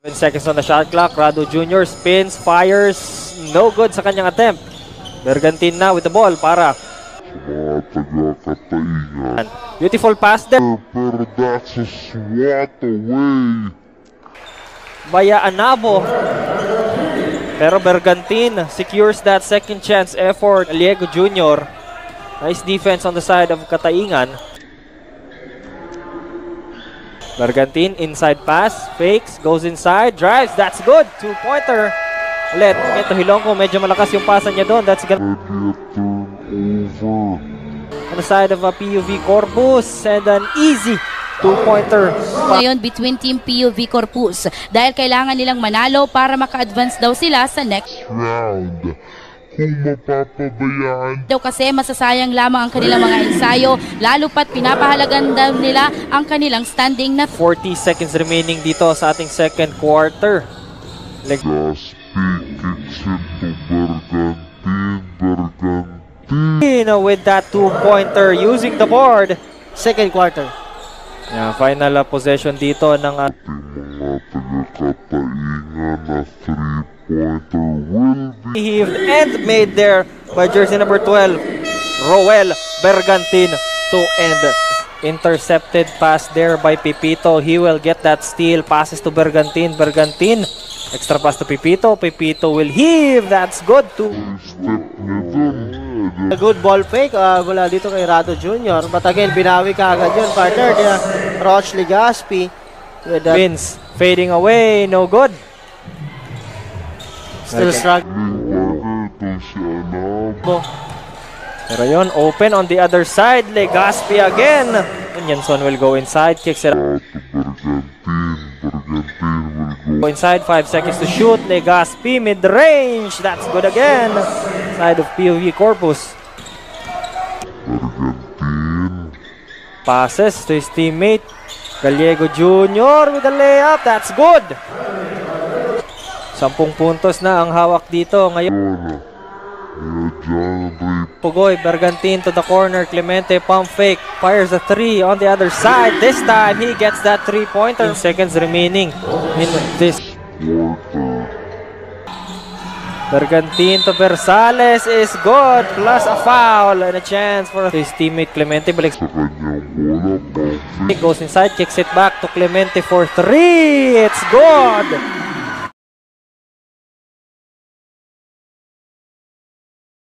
10 seconds on the shot clock. Rado Jr. spins, fires. No good sa kanyang attempt. Bergantin na with the ball para mga taga-Kataingan. Beautiful pass there. Pero that's a swat away. Via Anabo. Pero Bergantin secures that second chance effort. Aliego Jr. Nice defense on the side of Kataingan. Bergantin, inside pass, fakes, goes inside, drives, that's good, 2-pointer. Ulit, ito Hilonggo, medyo malakas yung pasa niya doon, that's good. Turnover. On the side of a PUV Corpus, and an easy 2-pointer. Ngayon between Team PUV Corpus dahil kailangan nilang manalo para maka-advance daw sila sa next Round. Kung mapapabayaan daw kasi masasayang lamang ang kanilang mga ensayo lalo pat pinapahalagan daw nila ang kanilang standing na 40 seconds remaining dito sa ating second quarter. Gaspi kicks into Bergantin. With that 2-pointer using the board. Second quarter. Yeah, final possession dito ng Mga taga-Kataingan na 3-pointer will be heaved and made there by jersey number 12, Roel Bergantin to end. Intercepted pass there by Pipito. He will get that steal. Passes to Bergantin. Bergantin. Extra pass to Pipito. Pipito will heave. That's good too. step nito. A good ball fake mula dito kay Rado Jr. But again, binawi ka agad yun, partner. Roch Legaspi. With that Vince fading away. No good. still struggling. Ito si Anabo. Pero yun, open on the other side. Legaspi again. And Yanson will go inside. Kicks it out. Bergantin will Go inside, 5 seconds to shoot. Legaspi mid-range. That's good again. Side of PUV Corpus. Bergantin. Passes to his teammate. Gallego Jr. with a layup. That's good. 10 puntos na ang hawak dito ngayon. Pugoy, Bergantin to the corner. Clemente pump fake. Fires a 3 on the other side. This time he gets that 3-pointer. 10 seconds remaining in this. Bergantin to Versales is good. Plus a foul and a chance for his teammate Clemente. Balik. Sa kanyang bola, Goes inside, kicks it back to Clemente for 3. It's good.